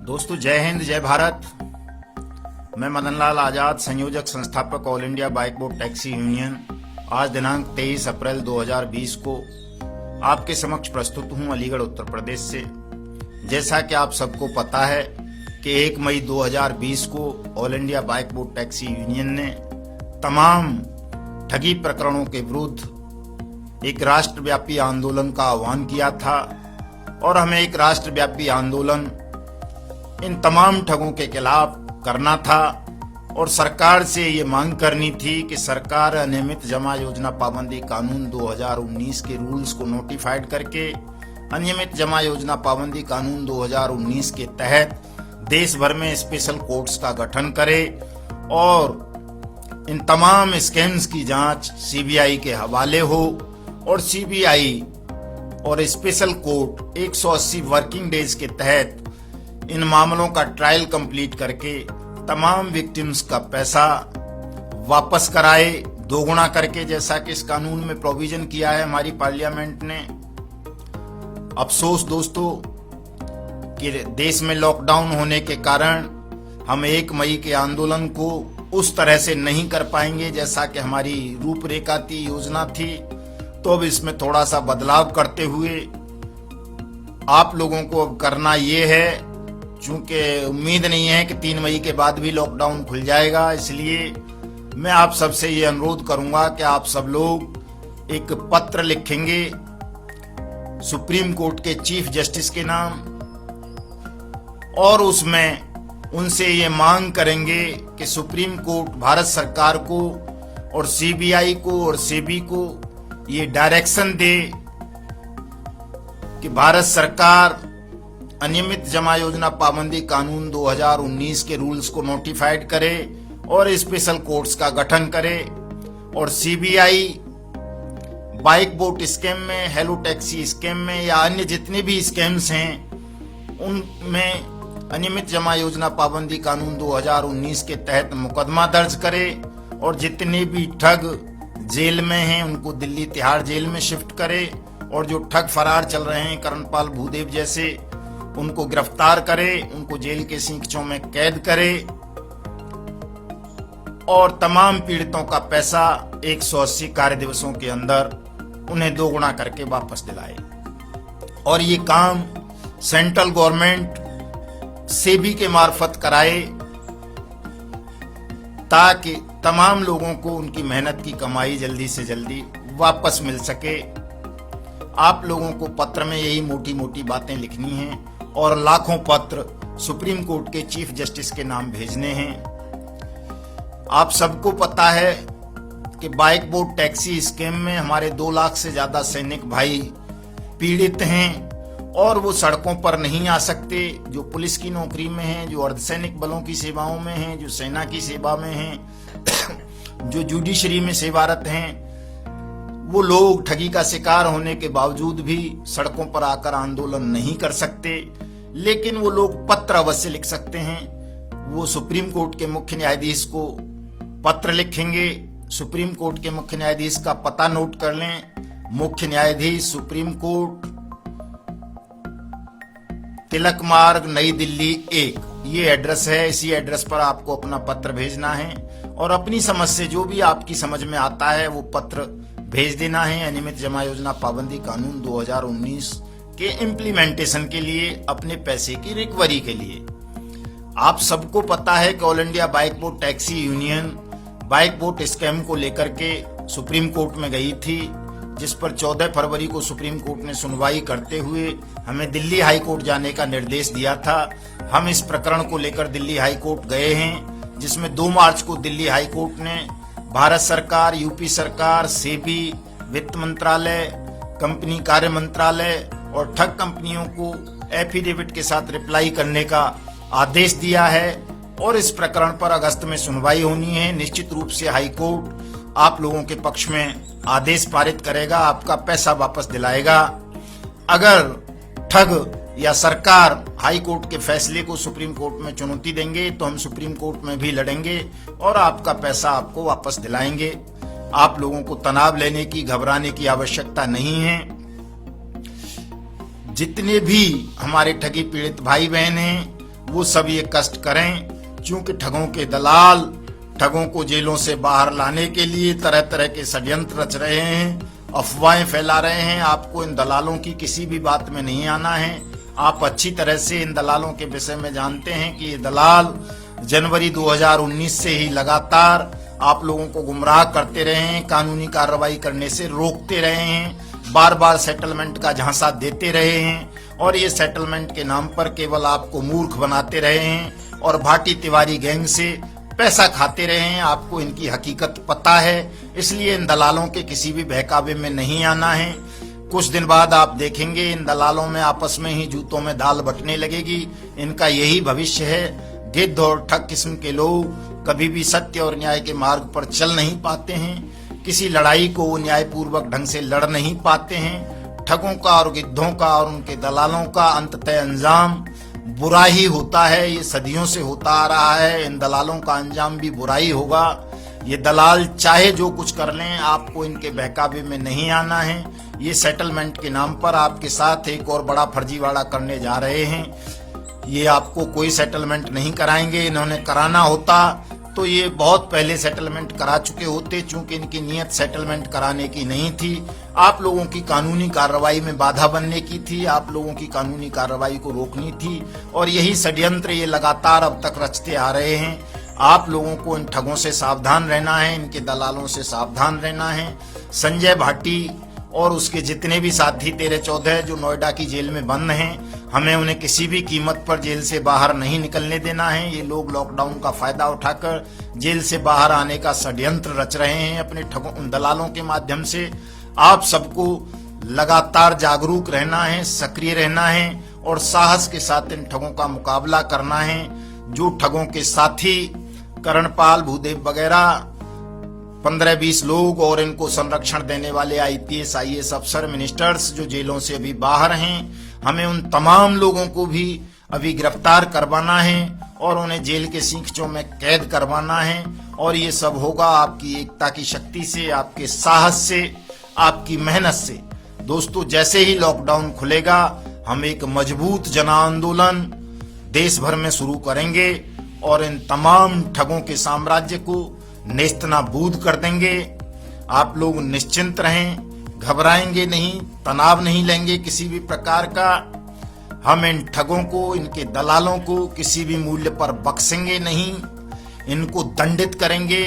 दोस्तों, जय हिंद, जय भारत। मैं मदन लाल आजाद, संयोजक संस्थापक all India bike board taxi union, आज दिनांक 23 अप्रैल 2020 को आपके समक्ष प्रस्तुत हूं अलीगढ़ उत्तर प्रदेश से। जैसा कि आप सबको पता है कि 1 मई 2020 को all India bike board taxi union ने तमाम ठगी प्रकरणों के विरुद्ध एक राष्ट्रव्यापी आंदोलन का आह्वान किया था और हमें एक राष्ट्रव्यापी आंदोलन इन तमाम ठगों के खिलाफ करना था और सरकार से ये मांग करनी थी कि सरकार अनियमित जमा योजना पाबंदी कानून 2019 के रूल्स को नोटिफाइड करके अनियमित जमा योजना पाबंदी कानून 2019 के तहत देश भर में स्पेशल कोर्ट्स का गठन करे और इन तमाम स्कैम्स की जांच सीबीआई के हवाले हो और सीबीआई और स्पेशल कोर्ट 180 वर्किंग डेज के तहत इन मामलों का ट्रायल कंप्लीट करके तमाम विक्टिम्स का पैसा वापस कराए, दोगुना करके, जैसा कि इस कानून में प्रोविजन किया है हमारी पार्लियामेंट ने। अफसोस दोस्तों कि देश में लॉकडाउन होने के कारण हम 1 मई के आंदोलन को उस तरह से नहीं कर पाएंगे जैसा कि हमारी रूपरेखा थी, योजना थी। तो अब इसमें थोड़ा सा बदलाव करते हुए आप लोगों को अब करना ये है, चूंकि उम्मीद नहीं है कि 3 मई के बाद भी लॉकडाउन खुल जाएगा, इसलिए मैं आप सबसे ये अनुरोध करूंगा कि आप सब लोग एक पत्र लिखेंगे सुप्रीम कोर्ट के चीफ जस्टिस के नाम और उसमें उनसे ये मांग करेंगे कि सुप्रीम कोर्ट भारत सरकार को और सीबीआई को और सेबी को ये डायरेक्शन दे कि भारत सरकार अनियमित जमा योजना पाबंदी कानून 2019 के रूल्स को नोटिफाइड करे और स्पेशल कोर्ट्स का गठन करे और सीबीआई बाइक बोट स्कैम में, हेलो टैक्सी स्कैम में या अन्य जितने भी स्कैम्स हैं उनमें अनियमित जमा योजना पाबंदी कानून 2019 के तहत मुकदमा दर्ज करे और जितने भी ठग जेल में हैं उनको दिल्ली तिहाड़ जेल में शिफ्ट करे और जो ठग फरार चल रहे हैं करणपाल भूदेव जैसे, उनको गिरफ्तार करे, उनको जेल के सींचों में कैद करे और तमाम पीड़ितों का पैसा 180 कार्य दिवसों के अंदर उन्हें दोगुना करके वापस दिलाए। और ये काम सेंट्रल गवर्नमेंट सेबी के मार्फत कराए ताकि तमाम लोगों को उनकी मेहनत की कमाई जल्दी से जल्दी वापस मिल सके। आप लोगों को पत्र में यही मोटी मोटी बातें लिखनी हैं और लाखों पत्र सुप्रीम कोर्ट के चीफ जस्टिस के नाम भेजने हैं। आप सबको पता है कि बाइक बोट टैक्सी स्कैम में हमारे 2 लाख से ज्यादा सैनिक भाई पीड़ित हैं और वो सड़कों पर नहीं आ सकते, जो पुलिस की नौकरी में हैं, जो अर्धसैनिक बलों की सेवाओं में हैं, जो सेना की सेवा में हैं, जो जुडिशरी में सेवारत हैं, वो लोग ठगी का शिकार होने के बावजूद भी सड़कों पर आकर आंदोलन नहीं कर सकते, लेकिन वो लोग पत्र अवश्य लिख सकते हैं। वो सुप्रीम कोर्ट के मुख्य न्यायाधीश को पत्र लिखेंगे। सुप्रीम कोर्ट के मुख्य न्यायाधीश का पता नोट कर लें, मुख्य न्यायाधीश सुप्रीम कोर्ट, तिलक मार्ग, नई दिल्ली 1, ये एड्रेस है। इसी एड्रेस पर आपको अपना पत्र भेजना है और अपनी समझ से जो भी आपकी समझ में आता है वो पत्र भेज देना है अनियमित जमा योजना पाबंदी कानून 2019 के इम्प्लीमेंटेशन के लिए, अपने पैसे की रिकवरी के लिए। आप सबको पता है कि all India bike boat taxi union bike boat scam को लेकर के सुप्रीम कोर्ट में गई थी, जिस पर 14 फरवरी को सुप्रीम कोर्ट ने सुनवाई करते हुए हमें दिल्ली हाई कोर्ट जाने का निर्देश दिया था। हम इस प्रकरण को लेकर दिल्ली हाई कोर्ट गए हैं, जिसमें 2 मार्च को दिल्ली हाई कोर्ट ने भारत सरकार, यूपी सरकार, सेबी, वित्त मंत्रालय, कंपनी कार्य मंत्रालय और ठग कंपनियों को एफिडेविट के साथ रिप्लाई करने का आदेश दिया है और इस प्रकरण पर अगस्त में सुनवाई होनी है। निश्चित रूप से हाई कोर्ट आप लोगों के पक्ष में आदेश पारित करेगा, आपका पैसा वापस दिलाएगा। अगर ठग या सरकार हाई कोर्ट के फैसले को सुप्रीम कोर्ट में चुनौती देंगे तो हम सुप्रीम कोर्ट में भी लड़ेंगे और आपका पैसा आपको वापस दिलाएंगे। आप लोगों को तनाव लेने की, घबराने की आवश्यकता नहीं है। जितने भी हमारे ठगी पीड़ित भाई बहन हैं वो सब ये कष्ट करें, क्योंकि ठगों के दलाल ठगों को जेलों से बाहर लाने के लिए तरह तरह के षड्यंत्र रच रहे हैं, अफवाहें फैला रहे हैं। आपको इन दलालों की किसी भी बात में नहीं आना है। आप अच्छी तरह से इन दलालों के विषय में जानते हैं कि ये दलाल जनवरी 2019 से ही लगातार आप लोगों को गुमराह करते रहे हैं, कानूनी कार्रवाई करने से रोकते रहे हैं, बार बार सेटलमेंट का झांसा देते रहे हैं और ये सेटलमेंट के नाम पर केवल आपको मूर्ख बनाते रहे हैं और भाटी तिवारी गैंग से पैसा खाते रहे हैं। आपको इनकी हकीकत पता है, इसलिए इन दलालों के किसी भी बहकावे में नहीं आना है। कुछ दिन बाद आप देखेंगे इन दलालों में आपस में ही जूतों में दाल बटने लगेगी। इनका यही भविष्य है। गिद्ध और ठग किस्म के लोग कभी भी सत्य और न्याय के मार्ग पर चल नहीं पाते हैं। किसी लड़ाई को वो न्यायपूर्वक ढंग से लड़ नहीं पाते हैं। ठगों का और गिद्धों का और उनके दलालों का अंततः अंजाम बुरा ही होता है। ये सदियों से होता आ रहा है। इन दलालों का अंजाम भी बुरा ही होगा। ये दलाल चाहे जो कुछ कर लें, आपको इनके बहकावे में नहीं आना है। ये सेटलमेंट के नाम पर आपके साथ एक और बड़ा फर्जीवाड़ा करने जा रहे हैं। ये आपको कोई सेटलमेंट नहीं कराएंगे। इन्होंने कराना होता तो ये बहुत पहले सेटलमेंट करा चुके होते, चूंकि इनकी नीयत सेटलमेंट कराने की नहीं थी, आप लोगों की कानूनी कार्रवाई में बाधा बनने की थी, आप लोगों की कानूनी कार्रवाई को रोकनी थी। और यही षड्यंत्र ये लगातार अब तक रचते आ रहे हैं। आप लोगों को इन ठगों से सावधान रहना है, इनके दलालों से सावधान रहना है। संजय भाटी और उसके जितने भी साथी 13-14 जो नोएडा की जेल में बंद हैं, हमें उन्हें किसी भी कीमत पर जेल से बाहर नहीं निकलने देना है। ये लोग लॉकडाउन का फायदा उठाकर जेल से बाहर आने का षड्यंत्र रच रहे हैं अपने ठगों दलालों के माध्यम से। आप सबको लगातार जागरूक रहना है, सक्रिय रहना है और साहस के साथ इन ठगों का मुकाबला करना है। जो ठगों के साथी करणपाल, भूदेव वगैरह 15-20 लोग और इनको संरक्षण देने वाले IPS IAS अफसर, मिनिस्टर्स जो जेलों से अभी बाहर हैं, हमें उन तमाम लोगों को भी अभी गिरफ्तार करवाना है और उन्हें जेल के सींखचों में कैद करवाना है। और ये सब होगा आपकी एकता की शक्ति से, आपके साहस से, आपकी मेहनत से। दोस्तों, जैसे ही लॉकडाउन खुलेगा हम एक मजबूत जन आंदोलन देश भर में शुरू करेंगे और इन तमाम ठगों के साम्राज्य को नेस्तनाबूद कर देंगे। आप लोग निश्चिंत रहें, घबराएंगे नहीं, तनाव नहीं लेंगे किसी भी प्रकार का। हम इन ठगों को, इनके दलालों को किसी भी मूल्य पर बख्शेंगे नहीं, इनको दंडित करेंगे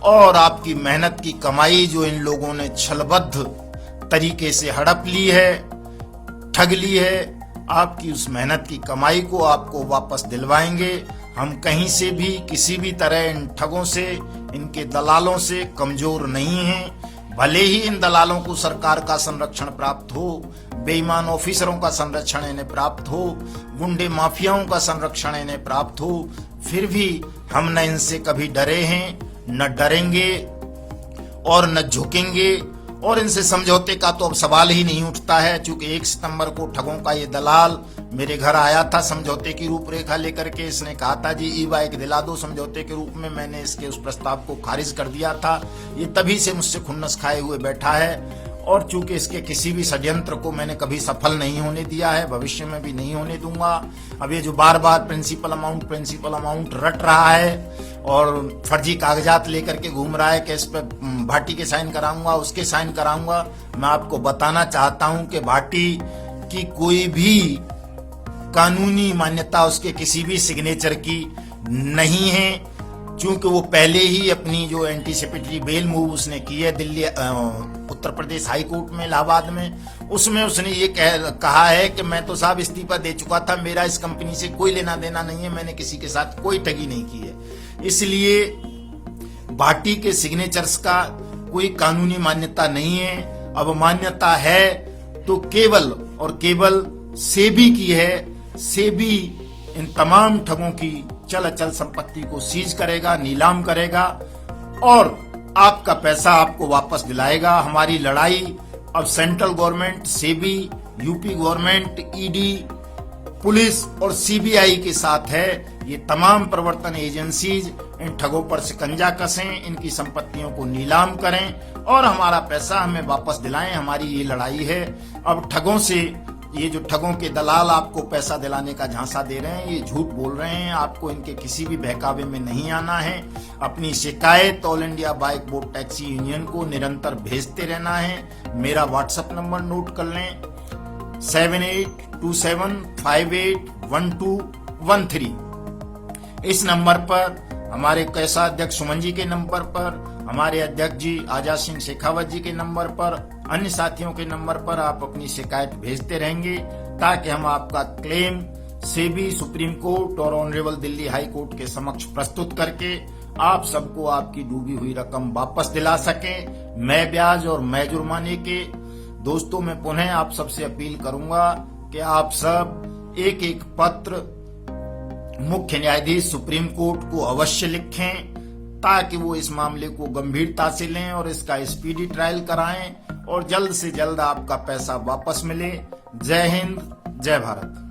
और आपकी मेहनत की कमाई जो इन लोगों ने छलबद्ध तरीके से हड़प ली है, ठग ली है, आपकी उस मेहनत की कमाई को आपको वापस दिलवाएंगे। हम कहीं से भी किसी भी तरह इन ठगों से, इनके दलालों से कमजोर नहीं हैं। भले ही इन दलालों को सरकार का संरक्षण प्राप्त हो, बेईमान ऑफिसरों का संरक्षण इन्हें प्राप्त हो, गुंडे माफियाओं का संरक्षण इन्हें प्राप्त हो, फिर भी हम न इनसे कभी डरे हैं, न डरेंगे और न झुकेंगे। और इनसे समझौते का तो अब सवाल ही नहीं उठता है, क्योंकि 1 सितंबर को ठगों का ये दलाल मेरे घर आया था समझौते की रूपरेखा लेकर के। इसने कहा था जी ई-बाइक दिला दो समझौते के रूप में। मैंने इसके उस प्रस्ताव को खारिज कर दिया था। ये तभी से मुझसे खुन्नस खाए हुए बैठा है और चूंकि इसके किसी भी षड्यंत्र को मैंने कभी सफल नहीं होने दिया है, भविष्य में भी नहीं होने दूंगा। अब ये जो बार बार प्रिंसिपल अमाउंट रट रहा है और फर्जी कागजात लेकर के घूम रहा है कि इस पे भाटी के साइन कराऊंगा, उसके साइन कराऊंगा, मैं आपको बताना चाहता हूं कि भाटी की कोई भी कानूनी मान्यता उसके किसी भी सिग्नेचर की नहीं है, क्योंकि वो पहले ही अपनी जो एंटीसिपेटरी बेल मूव उसने की है दिल्ली उत्तर प्रदेश हाई कोर्ट में, इलाहाबाद में, उसमें उसने ये कहा है कि मैं तो साहब इस्तीफा दे चुका था, मेरा इस कंपनी से कोई लेना देना नहीं है, मैंने किसी के साथ कोई ठगी नहीं की है। इसलिए भाटी के सिग्नेचर्स का कोई कानूनी मान्यता नहीं है। अब मान्यता है तो केवल और केवल सेबी की है। सेबी इन तमाम ठगों की चल अचल संपत्ति को सीज करेगा, नीलाम करेगा और आपका पैसा आपको वापस दिलाएगा। हमारी लड़ाई अब central government, SEBI, UP government, ED, police और सीबीआई के साथ है। ये तमाम प्रवर्तन एजेंसीज इन ठगों पर शिकंजा कसें, इनकी संपत्तियों को नीलाम करें और हमारा पैसा हमें वापस दिलाएं। हमारी ये लड़ाई है। अब ठगों से, ये जो ठगों के दलाल आपको पैसा दिलाने का झांसा दे रहे हैं, ये झूठ बोल रहे हैं। आपको इनके किसी भी बहकावे में नहीं आना है। अपनी शिकायत all India bike board taxi union को निरंतर भेजते रहना है। मेरा व्हाट्सएप नंबर नोट कर लें, 7827581213। इस नंबर पर, हमारे कैसा अध्यक्ष सुमन जी के नंबर पर, हमारे अध्यक्ष जी आजाद सिंह शेखावत जी के नंबर पर, अन्य साथियों के नंबर पर आप अपनी शिकायत भेजते रहेंगे ताकि हम आपका क्लेम सेबी, सुप्रीम कोर्ट और ऑनरेबल दिल्ली हाई कोर्ट के समक्ष प्रस्तुत करके आप सबको आपकी डूबी हुई रकम वापस दिला सके, मैं ब्याज और मैं जुर्माने के। दोस्तों, मैं पुनः आप सबसे अपील करूंगा कि आप सब एक एक पत्र मुख्य न्यायाधीश सुप्रीम कोर्ट को अवश्य लिखें ताकि वो इस मामले को गंभीरता से लें और इसका स्पीडी ट्रायल कराएं और जल्द से जल्द आपका पैसा वापस मिले। जय हिंद, जय भारत।